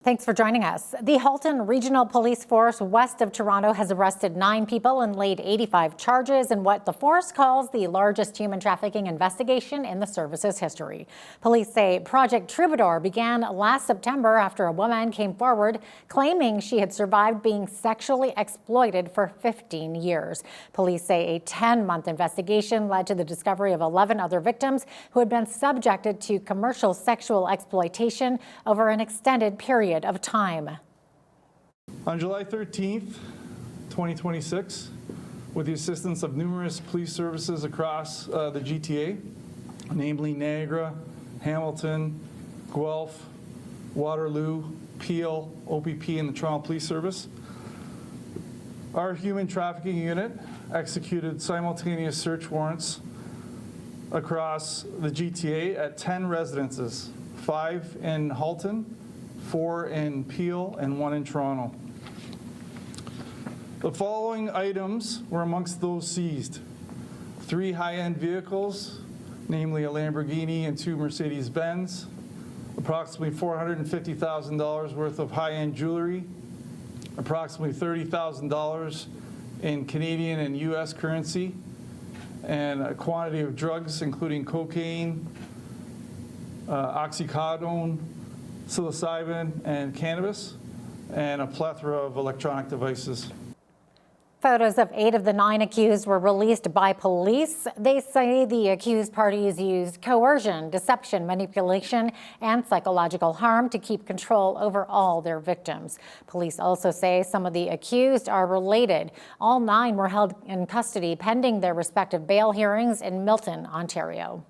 Thanks for joining us. The Halton Regional Police Force west of Toronto has arrested 9 people and laid 85 charges in what the force calls the largest human trafficking investigation in the service's history. Police say Project Troubadour began last September after a woman came forward claiming she had survived being sexually exploited for 15 years. Police say a 10-month investigation led to the discovery of 11 other victims who had been subjected to commercial sexual exploitation over an extended period of time. On July 13th, 2026, with the assistance of numerous police services across the GTA, namely Niagara, Hamilton, Guelph, Waterloo, Peel, OPP, and the Toronto Police Service, our human trafficking unit executed simultaneous search warrants across the GTA at 10 residences, 5 in Halton, 4 in Peel, and 1 in Toronto. The following items were amongst those seized: 3 high-end vehicles, namely a Lamborghini and 2 Mercedes-Benz, approximately $450,000 worth of high-end jewelry, approximately $30,000 in Canadian and US currency, and a quantity of drugs including cocaine, oxycodone, psilocybin, and cannabis, and a plethora of electronic devices. Photos of 8 of the 9 accused were released by police. They say the accused parties used coercion, deception, manipulation, and psychological harm to keep control over all their victims. Police also say some of the accused are related. All 9 were held in custody pending their respective bail hearings in Milton, Ontario.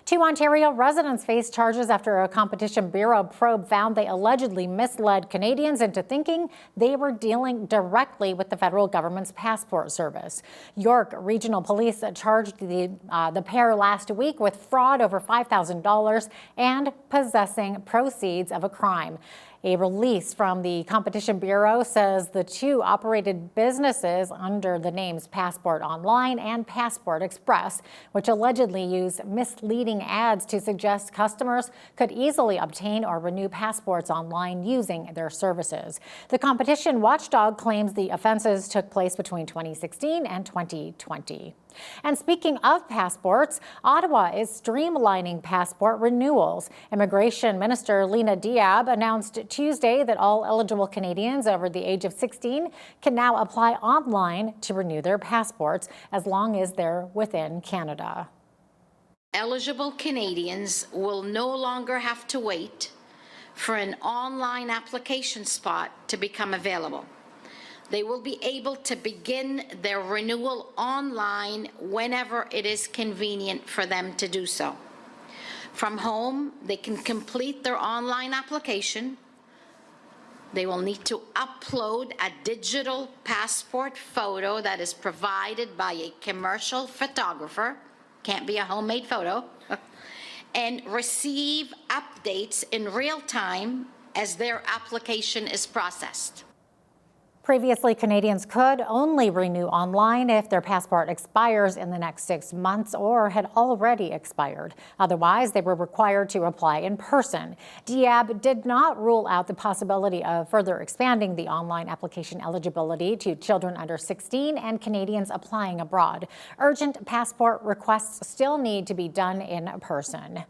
2 Ontario residents face charges after a Competition Bureau probe found they allegedly misled Canadians into thinking they were dealing directly with the federal government's passport service. York Regional Police charged the pair last week with fraud over $5,000 and possessing proceeds of a crime. A release from the Competition Bureau says the 2 operated businesses under the names Passport Online and Passport Express, which allegedly use misleading ads to suggest customers could easily obtain or renew passports online using their services. The competition watchdog claims the offenses took place between 2016 and 2020. And speaking of passports, Ottawa is streamlining passport renewals. Immigration Minister Lena Diab announced Tuesday that all eligible Canadians over the age of 16 can now apply online to renew their passports as long as they're within Canada. Eligible Canadians will no longer have to wait for an online application spot to become available. They will be able to begin their renewal online whenever it is convenient for them to do so. From home, they can complete their online application. They will need to upload a digital passport photo that is provided by a commercial photographer, can't be a homemade photo, and receive updates in real time as their application is processed. Previously, Canadians could only renew online if their passport expires in the next 6 months or had already expired. Otherwise, they were required to apply in person. Diab did not rule out the possibility of further expanding the online application eligibility to children under 16 and Canadians applying abroad. Urgent passport requests still need to be done in person.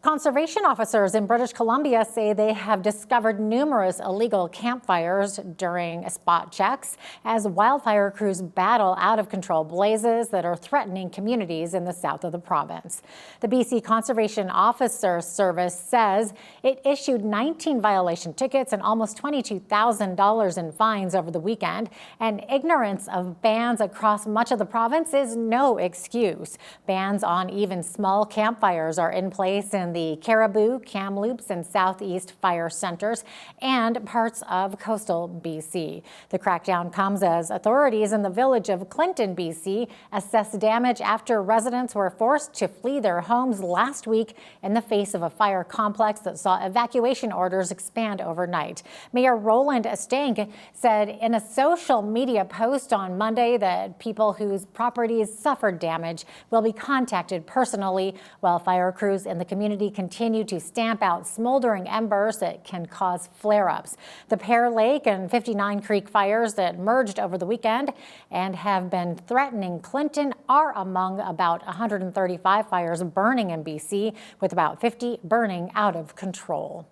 Conservation officers in British Columbia say they have discovered numerous illegal campfires during spot checks as wildfire crews battle out-of-control blazes that are threatening communities in the south of the province. The BC Conservation Officer Service says it issued 19 violation tickets and almost $22,000 in fines over the weekend, and ignorance of bans across much of the province is no excuse. Bans on even small campfires are in place in the Caribou, Kamloops, and Southeast fire centers and parts of coastal BC. The crackdown comes as authorities in the village of Clinton, BC, assess damage after residents were forced to flee their homes last week in the face of a fire complex that saw evacuation orders expand overnight. Mayor Roland Stank said in a social media post on Monday that people whose properties suffered damage will be contacted personally, while fire crews in the community humidity continue to stamp out smoldering embers that can cause flare-ups. The Pear Lake and 59 Creek fires that emerged over the weekend and have been threatening Clinton are among about 135 fires burning in BC, with about 50 burning out of control.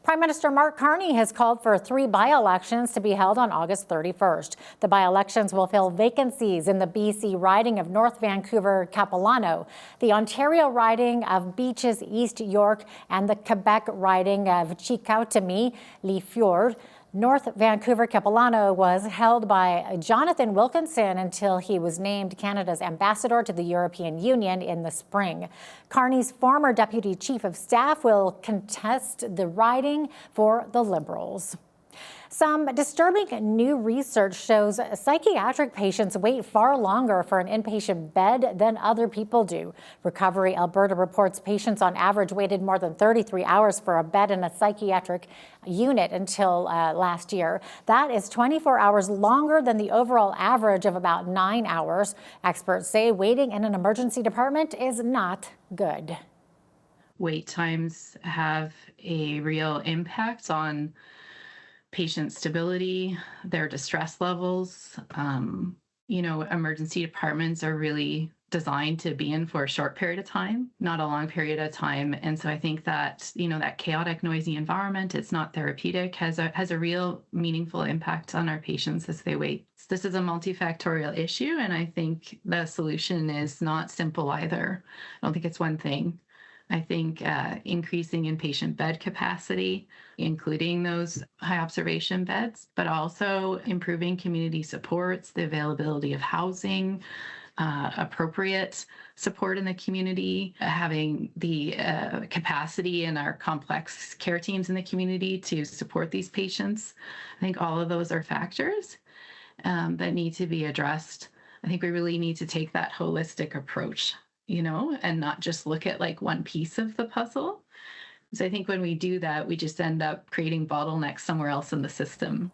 Prime Minister Mark Carney has called for 3 by-elections to be held on August 31st. The by-elections will fill vacancies in the BC riding of North Vancouver-Capilano, the Ontario riding of Beaches East York, and the Quebec riding of Chicoutimi-Le-Fjord. North Vancouver-Capilano was held by Jonathan Wilkinson until he was named Canada's ambassador to the European Union in the spring. Carney's former deputy chief of staff will contest the riding for the Liberals. Some disturbing new research shows psychiatric patients wait far longer for an inpatient bed than other people do. Recovery Alberta reports patients on average waited more than 33 hours for a bed in a psychiatric unit until last year. That is 24 hours longer than the overall average of about 9 hours. Experts say waiting in an emergency department is not good. Wait times have a real impact on patient stability, their distress levels. Emergency departments are really designed to be in for a short period of time, not a long period of time. And so I think that, that chaotic, noisy environment, it's not therapeutic, has a real meaningful impact on our patients as they wait. This is a multifactorial issue, and I think the solution is not simple either. I don't think it's one thing. I think increasing inpatient bed capacity, including those high observation beds, but also improving community supports, the availability of housing, appropriate support in the community, having the capacity in our complex care teams in the community to support these patients. I think all of those are factors that need to be addressed. I think we really need to take that holistic approach, and not just look at like one piece of the puzzle. So I think when we do that, we just end up creating bottlenecks somewhere else in the system.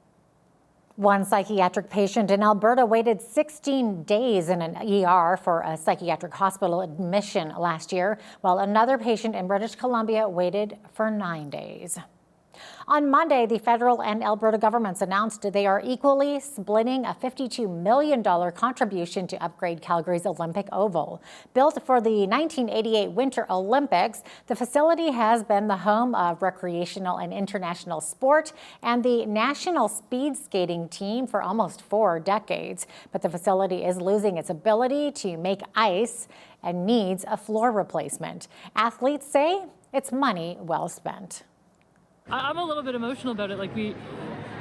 One psychiatric patient in Alberta waited 16 days in an ER for a psychiatric hospital admission last year, while another patient in British Columbia waited for 9 days. On Monday, the federal and Alberta governments announced they are equally splitting a $52 million contribution to upgrade Calgary's Olympic Oval. Built for the 1988 Winter Olympics, the facility has been the home of recreational and international sport and the national speed skating team for almost 4 decades. But the facility is losing its ability to make ice and needs a floor replacement. Athletes say it's money well spent. I'm a little bit emotional about it.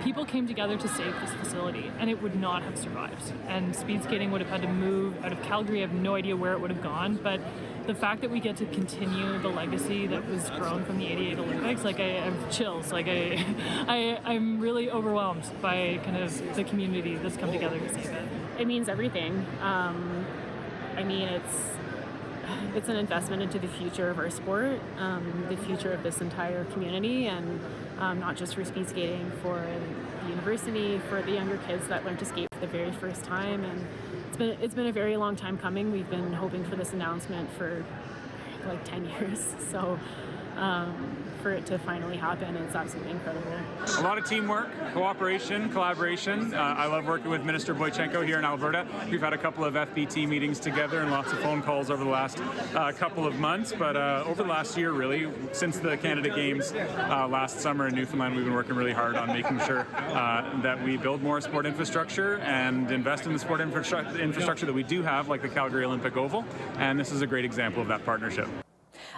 People came together to save this facility, and it would not have survived. And speed skating would have had to move out of Calgary. I have no idea where it would have gone, but the fact that we get to continue the legacy that was grown from the '88 Olympics, I have chills. I'm really overwhelmed by kind of the community that's come together to save it. It means everything. It's an investment into the future of our sport, the future of this entire community, and not just for speed skating, for the university, for the younger kids that learn to skate for the very first time. And it's been a very long time coming. We've been hoping for this announcement for 10 years. So for it to finally happen, it's absolutely incredible. A lot of teamwork, cooperation, collaboration. I love working with Minister Boychenko here in Alberta. We've had a couple of FBT meetings together and lots of phone calls over the last couple of months. But over the last year, really, since the Canada Games last summer in Newfoundland, we've been working really hard on making sure that we build more sport infrastructure and invest in the sport infrastructure that we do have, like the Calgary Olympic Oval. And this is a great example of that partnership.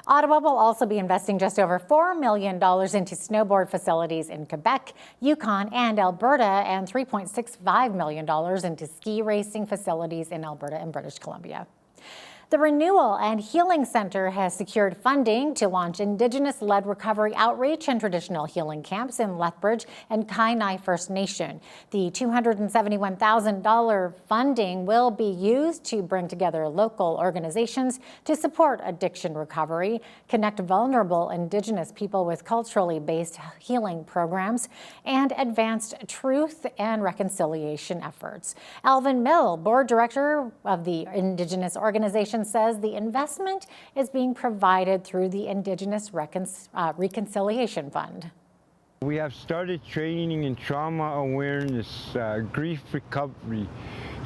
Ottawa will also be investing just over $4 million into snowboard facilities in Quebec, Yukon, and Alberta, and $3.65 million into ski racing facilities in Alberta and British Columbia. The Renewal and Healing Center has secured funding to launch Indigenous-led recovery outreach and traditional healing camps in Lethbridge and Kainai First Nation. The $271,000 funding will be used to bring together local organizations to support addiction recovery, connect vulnerable Indigenous people with culturally based healing programs, and advance truth and reconciliation efforts. Alvin Mill, board director of the Indigenous organization administration says the investment is being provided through the Indigenous Reconciliation Fund. We have started training in trauma awareness, grief recovery,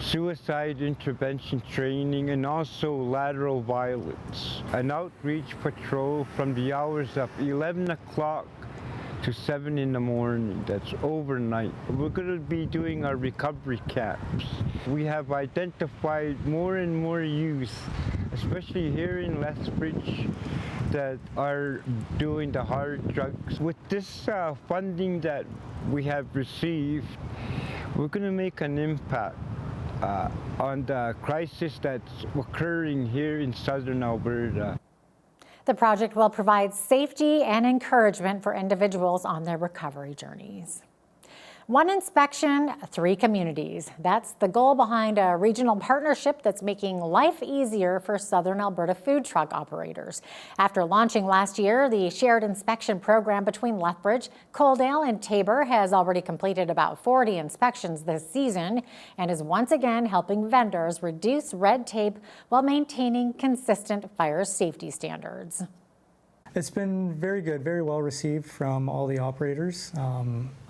suicide intervention training, and also lateral violence. An outreach patrol from the hours of 11 o'clock to 7 in the morning. That's overnight. We're going to be doing our recovery camps. We have identified more and more youth, especially here in Lethbridge, that are doing the hard drugs. With this funding that we have received, we're going to make an impact on the crisis that's occurring here in southern Alberta. The project will provide safety and encouragement for individuals on their recovery journeys. One inspection, 3 communities. That's the goal behind a regional partnership that's making life easier for Southern Alberta food truck operators. After launching last year, the shared inspection program between Lethbridge, Coaldale, and Taber has already completed about 40 inspections this season and is once again helping vendors reduce red tape while maintaining consistent fire safety standards. It's been very good, very well received from all the operators.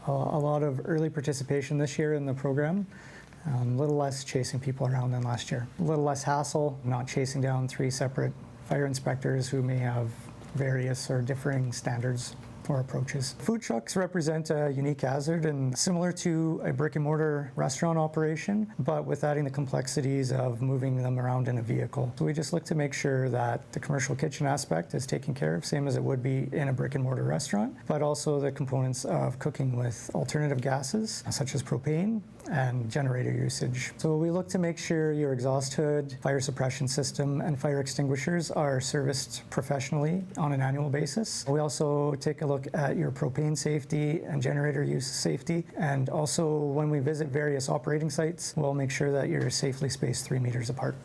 A lot of early participation this year in the program. A little less chasing people around than last year. A little less hassle, not chasing down 3 separate fire inspectors who may have various or differing standards or approaches. Food trucks represent a unique hazard and similar to a brick and mortar restaurant operation, but with adding the complexities of moving them around in a vehicle. So we just look to make sure that the commercial kitchen aspect is taken care of, same as it would be in a brick and mortar restaurant, but also the components of cooking with alternative gases, such as propane and generator usage. So we look to make sure your exhaust hood, fire suppression system, and fire extinguishers are serviced professionally on an annual basis. We also take a look at your propane safety and generator use safety. And also when we visit various operating sites, we'll make sure that you're safely spaced 3 meters apart.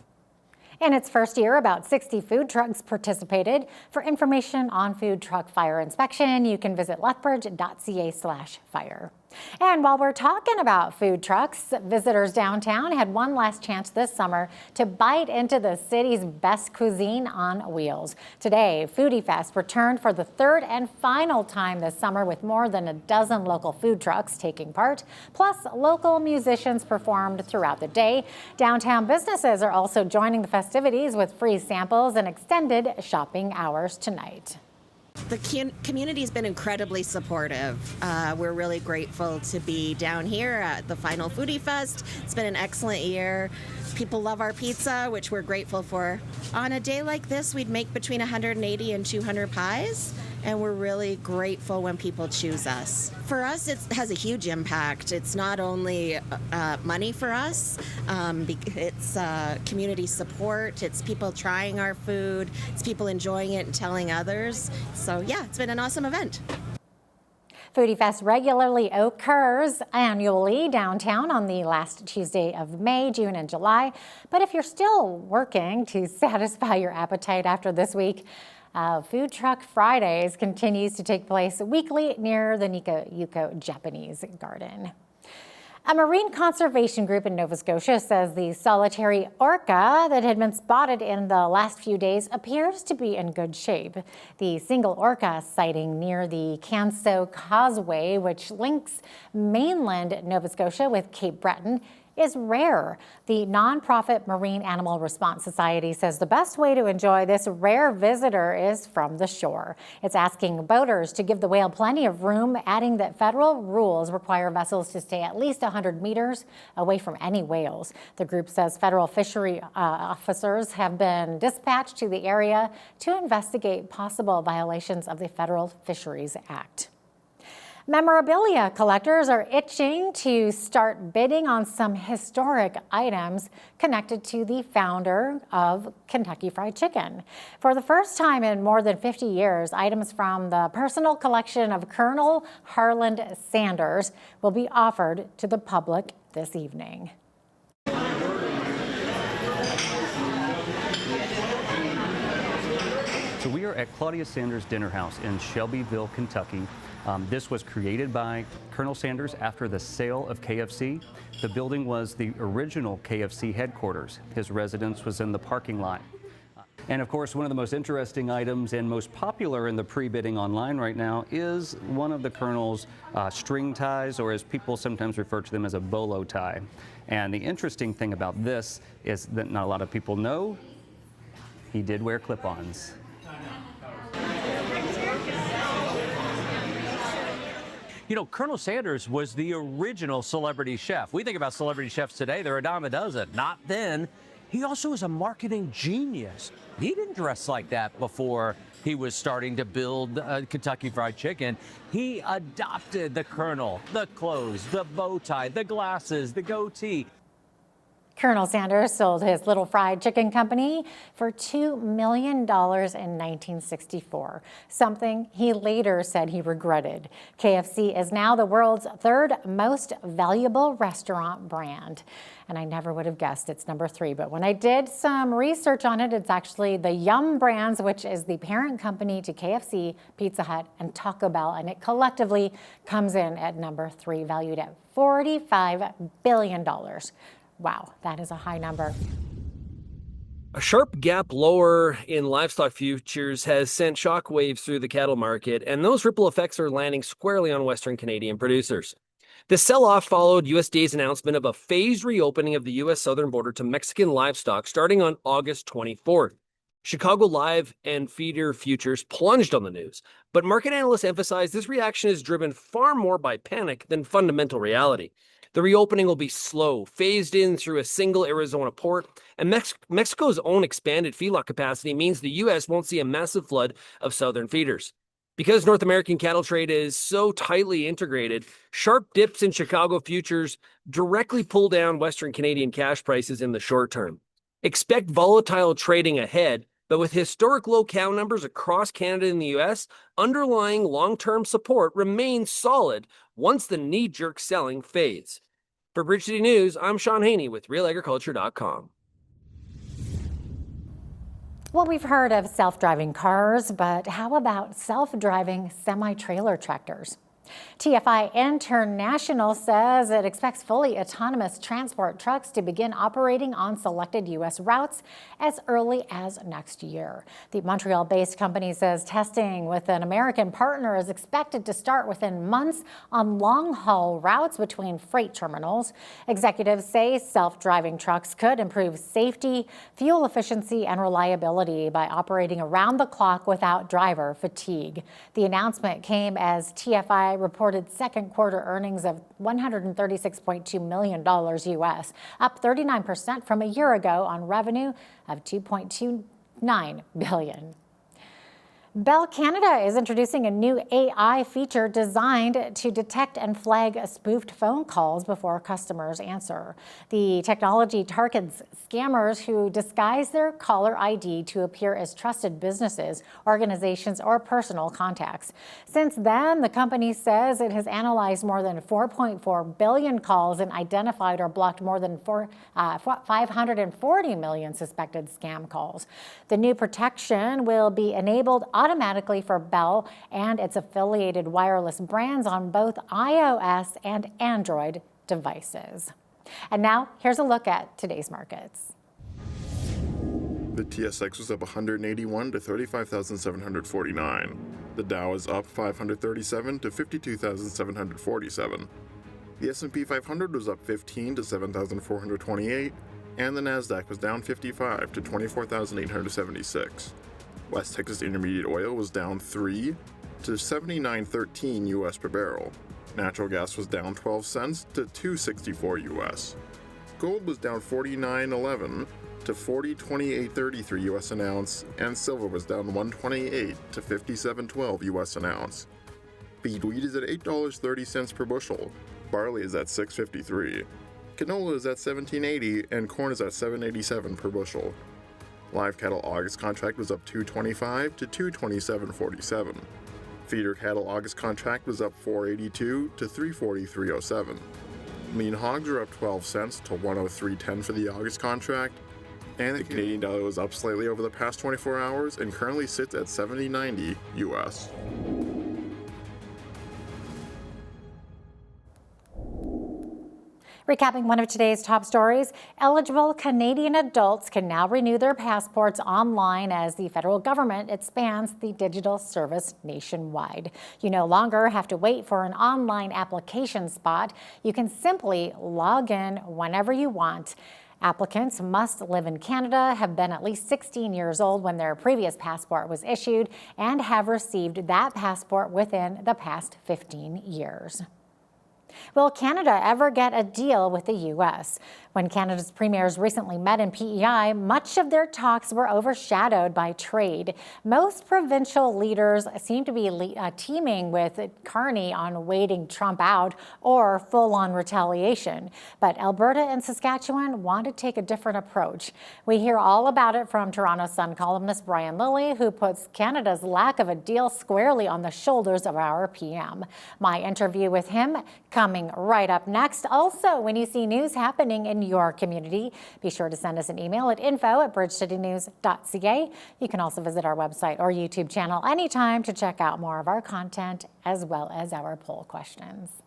In its first year, about 60 food trucks participated. For information on food truck fire inspection, you can visit lethbridge.ca/fire. And while we're talking about food trucks, visitors downtown had one last chance this summer to bite into the city's best cuisine on wheels. Today, Foodie Fest returned for the 3rd and final time this summer with more than a dozen local food trucks taking part, plus local musicians performed throughout the day. Downtown businesses are also joining the festivities with free samples and extended shopping hours tonight. The community's been incredibly supportive. We're really grateful to be down here at the final Foodie Fest. It's been an excellent year. People love our pizza, which we're grateful for. On a day like this, we'd make between 180 and 200 pies, and we're really grateful when people choose us. For us, it has a huge impact. It's not only money for us, it's community support, it's people trying our food, it's people enjoying it and telling others. So yeah, it's been an awesome event. Foodie Fest regularly occurs annually downtown on the last Tuesday of May, June, and July. But if you're still working to satisfy your appetite after this week, Food Truck Fridays continues to take place weekly near the Nikayuko Japanese Garden. A marine conservation group in Nova Scotia says the solitary orca that had been spotted in the last few days appears to be in good shape. The single orca sighting near the Canso Causeway, which links mainland Nova Scotia with Cape Breton, is rare. The nonprofit Marine Animal Response Society says the best way to enjoy this rare visitor is from the shore. It's asking boaters to give the whale plenty of room, adding that federal rules require vessels to stay at least 100 meters away from any whales. The group says federal fishery officers have been dispatched to the area to investigate possible violations of the Federal Fisheries Act. Memorabilia collectors are itching to start bidding on some historic items connected to the founder of Kentucky Fried Chicken. For the first time in more than 50 years, items from the personal collection of Colonel Harland Sanders will be offered to the public this evening. So we are at Claudia Sanders' Dinner House in Shelbyville, Kentucky. This was created by Colonel Sanders after the sale of KFC. The building was the original KFC headquarters. His residence was in the parking lot. And of course, one of the most interesting items and most popular in the pre-bidding online right now is one of the Colonel's string ties, or as people sometimes refer to them as a bolo tie. And the interesting thing about this is that not a lot of people know he did wear clip-ons. You know, Colonel Sanders was the original celebrity chef. We think about celebrity chefs today, they're a dime a dozen. Not then. He also is a marketing genius. He didn't dress like that before he was starting to build Kentucky Fried Chicken. He adopted the Colonel, the clothes, the bow tie, the glasses, the goatee. Colonel Sanders sold his Little Fried Chicken Company for $2 million in 1964, something he later said he regretted. KFC is now the world's third most valuable restaurant brand. And I never would have guessed it's number 3, but when I did some research on it, it's actually the Yum Brands, which is the parent company to KFC, Pizza Hut, and Taco Bell, and it collectively comes in at number 3, valued at $45 billion. Wow, that is a high number. A sharp gap lower in livestock futures has sent shockwaves through the cattle market, and those ripple effects are landing squarely on Western Canadian producers. The sell-off followed USDA's announcement of a phased reopening of the U.S. southern border to Mexican livestock starting on August 24th. Chicago live and feeder futures plunged on the news, but market analysts emphasize this reaction is driven far more by panic than fundamental reality. The reopening will be slow, phased in through a single Arizona port, and Mexico's own expanded feedlot capacity means the U.S. won't see a massive flood of southern feeders. Because North American cattle trade is so tightly integrated, sharp dips in Chicago futures directly pull down Western Canadian cash prices in the short term. Expect volatile trading ahead, but with historic low cow numbers across Canada and the U.S., underlying long-term support remains solid once the knee-jerk selling fades. For Bridge City News, I'm Sean Haney with RealAgriculture.com. Well, we've heard of self-driving cars, but how about self-driving semi-trailer tractors? TFI International says it expects fully autonomous transport trucks to begin operating on selected U.S. routes as early as next year. The Montreal-based company says testing with an American partner is expected to start within months on long-haul routes between freight terminals. Executives say self-driving trucks could improve safety, fuel efficiency, and reliability by operating around the clock without driver fatigue. The announcement came as TFI reported second quarter earnings of $136.2 million U.S., up 39% from a year ago on revenue of $2.29 billion. Bell Canada is introducing a new AI feature designed to detect and flag spoofed phone calls before customers answer. The technology targets scammers who disguise their caller ID to appear as trusted businesses, organizations, or personal contacts. Since then, the company says it has analyzed more than 4.4 billion calls and identified or blocked more than 540 million suspected scam calls. The new protection will be enabled automatically for Bell and its affiliated wireless brands on both iOS and Android devices. And now, here's a look at today's markets. The TSX was up 181 to 35,749. The Dow is up 537 to 52,747. The S&P 500 was up 15 to 7,428, and the Nasdaq was down 55 to 24,876. West Texas Intermediate Oil was down 3 to 79.13 US per barrel. Natural gas was down 12 cents to 2.64 US. Gold was down 49.11 to 40.2833 US an ounce, and silver was down 128 to 57.12 US an ounce. Feed wheat is at $8.30 per bushel. Barley is at $6.53. Canola is at $17.80, and corn is at $7.87 per bushel. Live cattle August contract was up $2.25 to $2.2747. Feeder cattle August contract was up $4.82 to $3.4307. Lean hogs are up 12 cents to $103.10 for the August contract, and the Canadian dollar was up slightly over the past 24 hours and currently sits at 70.90 US. Recapping one of today's top stories, eligible Canadian adults can now renew their passports online as the federal government expands the digital service nationwide. You no longer have to wait for an online application spot. You can simply log in whenever you want. Applicants must live in Canada, have been at least 16 years old when their previous passport was issued, and have received that passport within the past 15 years. Will Canada ever get a deal with the U.S.? When Canada's premiers recently met in PEI, much of their talks were overshadowed by trade. Most provincial leaders seem to be teaming with Carney on waiting Trump out or full-on retaliation. But Alberta and Saskatchewan want to take a different approach. We hear all about it from Toronto Sun columnist Brian Lilly, who puts Canada's lack of a deal squarely on the shoulders of our PM. My interview with him coming right up next. Also, when you see news happening in your community, be sure to send us an email at info@bridgecitynews.ca. You can also visit our website or YouTube channel anytime to check out more of our content as well as our poll questions.